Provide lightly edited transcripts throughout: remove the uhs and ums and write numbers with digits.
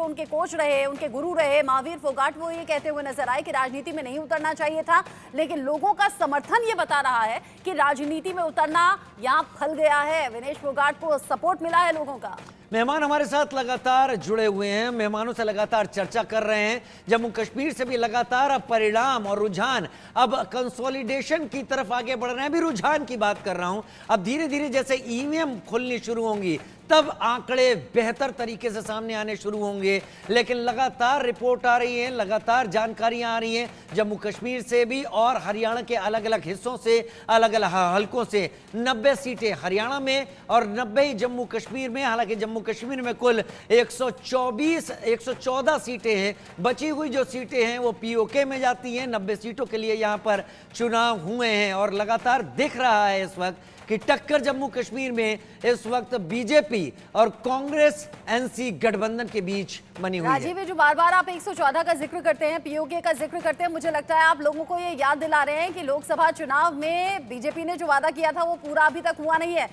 जो उनके कोच रहे, उनके गुरु रहे महावीर फोगाट, वो ये कहते हुए नजर आए कि राजनीति में नहीं उतरना चाहिए था, लेकिन लोगों का समर्थन ये बता रहा है कि राजनीति में उतरना यहाँ फल गया है। विनेश फोगाट को सपोर्ट मिला है लोगों का। मेहमान हमारे साथ लगातार जुड़े हुए हैं, मेहमानों से लगातार चर्चा कर रहे हैं। जम्मू कश्मीर से भी लगातार अब परिणाम और रुझान अब कंसोलिडेशन की तरफ आगे बढ़ रहे हैं। अभी रुझान की बात कर रहा हूं, अब धीरे धीरे जैसे ईवीएम खुलनी शुरू होंगी तब आंकड़े बेहतर तरीके से सामने आने शुरू होंगे। लेकिन लगातार रिपोर्ट आ रही है, लगातार जानकारियां आ रही हैं जम्मू कश्मीर से भी और हरियाणा के अलग अलग हिस्सों से, अलग अलग हलकों से। 90 सीटें हरियाणा में और 90 जम्मू कश्मीर में। हालांकि जम्मू कश्मीर में कुल 114 सीटें हैं, बची हुई जो सीटें हैं वो पीओके में जाती हैं। 90 सीटों के लिए यहां पर चुनाव हुए हैं और लगातार दिख रहा है इस वक्त कि टक्कर जम्मू कश्मीर में इस वक्त बीजेपी और कांग्रेस एनसी गठबंधन के बीच बनी हुई है। राजीव, जो बार बार आप 114 का जिक्र करते हैं, पीओके का जिक्र करते हैं, मुझे लगता है आप लोगों को ये याद दिला रहे हैं कि लोकसभा चुनाव में बीजेपी ने जो वादा किया था वो पूरा अभी तक हुआ नहीं है।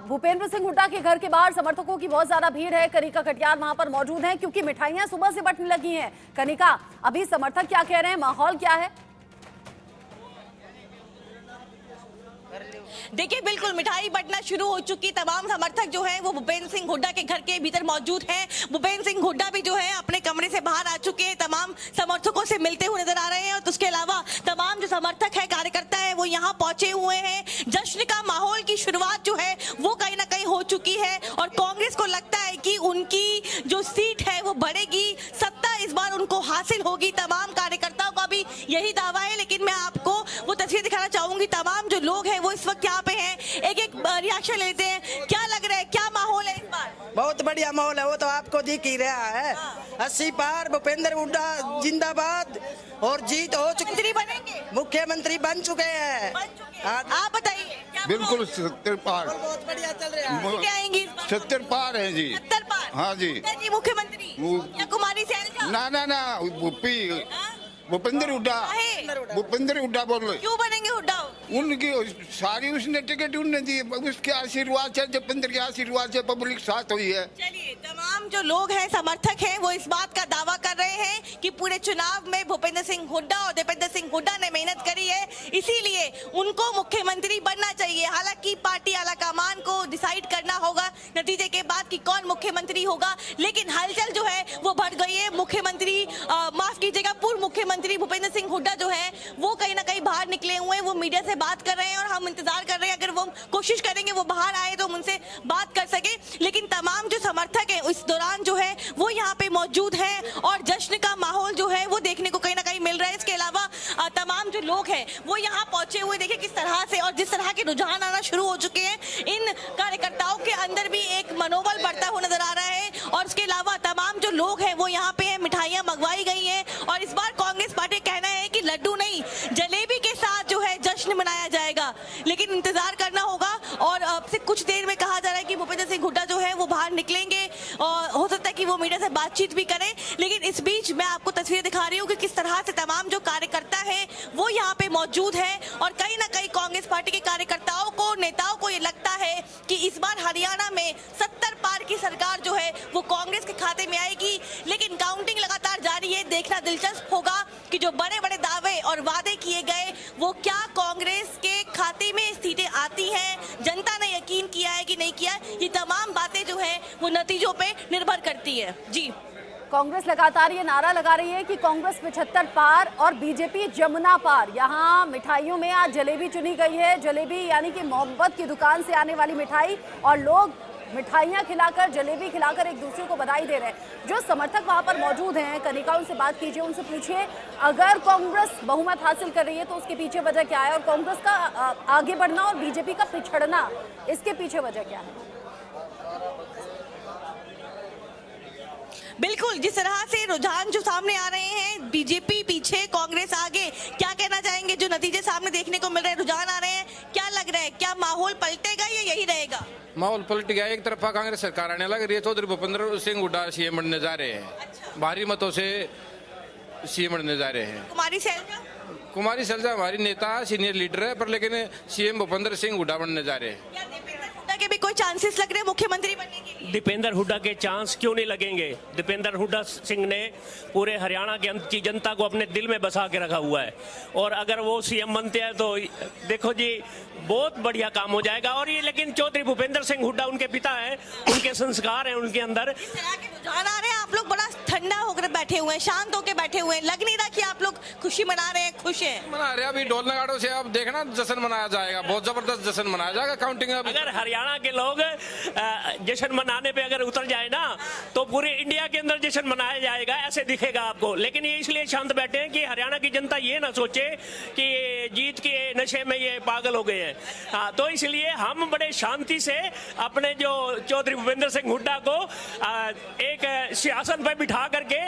भूपेंद्र सिंह हुड्डा के घर के बाहर समर्थकों की बहुत ज्यादा भीड़ है। कनिका कटियार वहां पर मौजूद हैं क्योंकि मिठाइयां सुबह से बंटने लगी हैं। कनिका, अभी समर्थक क्या कह रहे हैं, माहौल क्या है? देखिए, बिल्कुल मिठाई बंटना शुरू हो चुकी। तमाम समर्थक जो हैं वो भूपेंद्र सिंह हुड्डा के घर के भीतर मौजूद हैं। भूपेंद्र सिंह हुड्डा भी जो है अपने कमरे से बाहर आ चुके हैं, तमाम समर्थकों से मिलते हुए नजर आ रहे हैं। और उसके अलावा तमाम जो समर्थक है, कार्यकर्ता है, वो यहाँ पहुंचे हुए हैं। जश्न का माहौल की शुरुआत जो है वो कहीं ना कहीं हो चुकी है और कांग्रेस को लगता है कि उनकी जो सीट है वो बढ़ेगी, सत्ता इस बार उनको हासिल होगी। तमाम कार्यकर्ताओं का भी यही दावा है। लेकिन मैं आपको वो तस्वीर दिखाना चाहूंगी। तमाम जो लोग हैं वो इस वक्त यहाँ पे हैं, एक एक रिएक्शन लेते हैं। क्या लग रहा है, क्या माहौल है इस बार? बहुत बढ़िया माहौल है, वो तो आपको दिख ही रहा है। 80 पार, भूपेंद्र हुड्डा जिंदाबाद और जीत हो चुकी। मंत्री बनेंगे, मुख्यमंत्री बन चुके हैं। आप बताइए। बिल्कुल 70 पार, बहुत बढ़िया चल रहा है। सीटें आएंगी 70 पार है जी। 70 पार? हाँ जी। मुख्यमंत्री या कुमारी सैलजा? ना भूपेंद्र हुड्डा, भूपेंद्र हुड्डा बोल रहे। क्यों बनेंगे हुड्डा? उनकी सारी उसने टिकट उन्होंने दी, उसके आशीर्वाद से, भूपेंद्र के आशीर्वाद से पब्लिक साथ हुई है। चलिए, तमाम जो लोग हैं, समर्थक हैं, वो इस बात का दावा कर रहे हैं कि पूरे चुनाव में भूपेंद्र सिंह हुड्डा और दीपेंद्र सिंह हुड्डा ने मेहनत करी है, इसीलिए उनको मुख्यमंत्री बनना चाहिए। हालांकि पार्टी आलाकमान को डिसाइड करना होगा नतीजे के बाद कि कौन मुख्यमंत्री होगा। लेकिन हलचल जो है वो बढ़ गई है। मुख्यमंत्री, माफ कीजिएगा, पूर्व मुख्यमंत्री भूपेंद्र सिंह हुड्डा जो है वो कहीं ना कहीं बाहर निकले हुए हैं। वो मीडिया से बात कर रहे हैं और हम इंतजार कर रहे हैं, अगर वो कोशिश करेंगे वो बाहर आए तो हम उनसे बात कर सके। लेकिन तमाम जो समर्थक हैं इस दौरान जो है वो यहाँ पे मौजूद हैं और जश्न का माहौल जो है वो देखने को कहीं ना कहीं मिल रहा है। इसके अलावा तमाम जो लोग हैं वो यहाँ पहुंचे हुए, देखिए किस तरह से और जिस तरह के रुझान आना शुरू हो चुके हैं। इन कार्यकर्ताओं के अंदर भी एक मनोबल बढ़ता हुआ नजर आ रहा है। और इसके अलावा तमाम जो लोग हैं वो यहाँ पे हैं, मिठाइयां मंगवाई गई हैं और इस बार कांग्रेस पार्टी कहना है कि लड्डू नहीं, जलेबी के साथ जो है जश्न मनाया जाएगा। लेकिन इंतजार करना होगा और अब से कुछ देर में कहा जा रहा है कि भूपेंद्र सिंह हुड्डा जो है वो बाहर निकलेंगे और हो सकता है कि वो मीडिया से बातचीत भी करें। लेकिन इस बीच मैं आपको तस्वीर दिखा रही हूँ कि किस तरह से तमाम जो कार्यकर्ता है वो यहाँ पे मौजूद है और कहीं ना कहीं कांग्रेस पार्टी के कार्यकर्ताओं को, नेताओं को ये लगता है कि इस बार हरियाणा में 70 पार की सरकार जो है वो कांग्रेस के खाते में आएगी। लेकिन काउंटिंग लगातार जारी है। देखना दिलचस्प होगा कि जो बड़े बड़े दावे और वादे किए गए वो क्या कांग्रेस के खाते में सीटें आती हैं, जनता ने यकीन किया है कि नहीं किया। ये तमाम बातें जो है वो नतीजों पे निर्भर करती है। जी, कांग्रेस लगातार ये नारा लगा रही है कि कांग्रेस 75 पार और बीजेपी जमुना पार। यहाँ मिठाइयों में आज जलेबी चुनी गई है। जलेबी यानी कि मोहब्बत की दुकान से आने वाली मिठाई, और लोग मिठाइयाँ खिलाकर, जलेबी खिलाकर एक दूसरे को बधाई दे रहे हैं। जो समर्थक वहां पर मौजूद हैं, कनिका, उनसे बात कीजिए, उनसे पूछिए अगर कांग्रेस बहुमत हासिल कर रही है तो उसके पीछे वजह क्या है, और कांग्रेस का आगे बढ़ना और बीजेपी का पिछड़ना, इसके पीछे वजह क्या है? बिल्कुल, जिस तरह से रुझान जो सामने आ रहे हैं, बीजेपी पीछे, कांग्रेस आगे, क्या कहना चाहेंगे? जो नतीजे सामने देखने को मिल रहे हैं, रुझान आ रहे हैं, क्या लग रहा है, क्या माहौल पलटेगा या यही रहेगा? माहौल पलट गया। एक तरफा कांग्रेस सरकार आने लग रही है। चौधरी भूपेंद्र सिंह हुड्डा सीएम बनने जा रहे हैं। अच्छा। भारी मतों से सीएम बनने जा रहे हैं। कुमारी सैलजा हमारी नेता, सीनियर लीडर है, पर लेकिन सीएम भूपेंद्र सिंह हुड्डा बनने जा रहे हैं। क्या दीपेंद्र हुड्डा के भी कोई चांसेस लग रहे हैं मुख्यमंत्री बनने के लिए? दीपेंद्र हुड्डा के चांस क्यों नहीं लगेंगे। दीपेंद्र हुड्डा सिंह ने पूरे हरियाणा की जनता को अपने दिल में बसा के रखा हुआ है, और अगर वो सीएम बनते हैं तो देखो जी बहुत बढ़िया काम हो जाएगा। और ये लेकिन चौधरी भूपेंद्र सिंह हुड्डा उनके पिता हैं, उनके संस्कार हैं उनके अंदर। इस तरह के रुझान आ रहे हैं, आप लोग बड़ा ठंडा होकर बैठे हुए हैं, शांत होकर बैठे हुए हैं, लग नहीं रहा कि आप लोग खुशी मना रहे हैं, खुश हैं। मना रहे हैं, अभी ढोल नगाड़ों से अब देखना जश्न मनाया जाएगा, बहुत जबरदस्त जश्न मनाया जाएगा। काउंटिंग अगर हरियाणा के लोग जश्न मनाने पे अगर उतर जाए ना तो पूरे इंडिया के अंदर जश्न मनाया जाएगा, ऐसे दिखेगा आपको। लेकिन ये इसलिए शांत बैठे हैं कि हरियाणा की जनता ये ना सोचे कि जीत के नशे में ये पागल हो गए हैं। हाँ, तो इसलिए हम बड़े शांति से अपने जो चौधरी भूपेंद्र सिंह हुड्डा को एक सिंहासन पर बिठा करके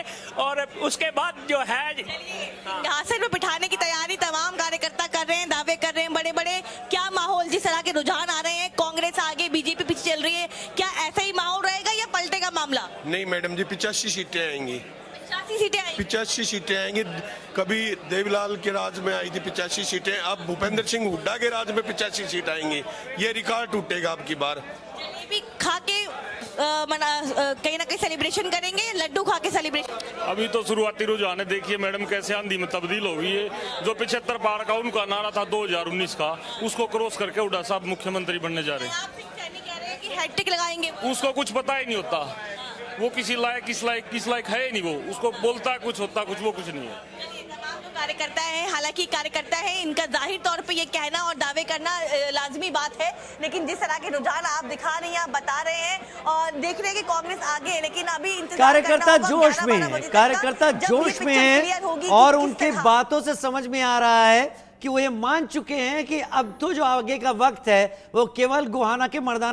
और उसके बाद जो है सिंहासन में बिठाने की तैयारी तमाम कार्यकर्ता कर रहे हैं, दावे कर रहे हैं बड़े बड़े। क्या माहौल, जिस तरह के रुझान आ रहे हैं, कांग्रेस आगे बीजेपी पीछे चल रही है, क्या ऐसा ही माहौल रहेगा या पलटेगा मामला? नहीं मैडम जी, 85 सीटें आएंगी, 85 सीटें आएंगी। 85 सीटें आएंगी। कभी देवीलाल के राज में आई थी 85 सीटें, अब भूपेंद्र सिंह हुड्डा के राज में 85 सीट आएंगी। ये रिकॉर्ड टूटेगा अब की बार। जलेबी खा के कहीं ना कहीं सेलिब्रेशन करेंगे, लड्डू खा के सेलिब्रेशन। अभी तो शुरुआती रुझान है, देखिए मैडम कैसे आंधी में तब्दील हो गई है। जो 75 पार का उनका नारा था 2019 का, उसको क्रॉस करके हुड्डा साहब मुख्यमंत्री बनने जा रहे हैं। आप सैनी कह रहे हैं कि हैट्रिक लगाएंगे। उसको कुछ पता ही नहीं होता, वो किस लायक है ही नहीं। वो उसको बोलता कुछ, होता कुछ, वो कुछ नहीं है। कार्यकर्ता है, हालांकि कार्यकर्ता है, इनका जाहिर तौर पे ये कहना और दावे करना लाजमी बात है, लेकिन जिस तरह के रुझान आप दिखा रही हैं, आप बता रहे हैं और देख रहे हैं कि कांग्रेस आगे है, लेकिन अभी कार्यकर्ता जोश में है, कार्यकर्ता जोश में है, और उनके बातों से समझ में आ रहा है कि वो ये मान चुके हैं कि अब तो जो आगे का वक्त है वो केवल गोहाना के मर्दाना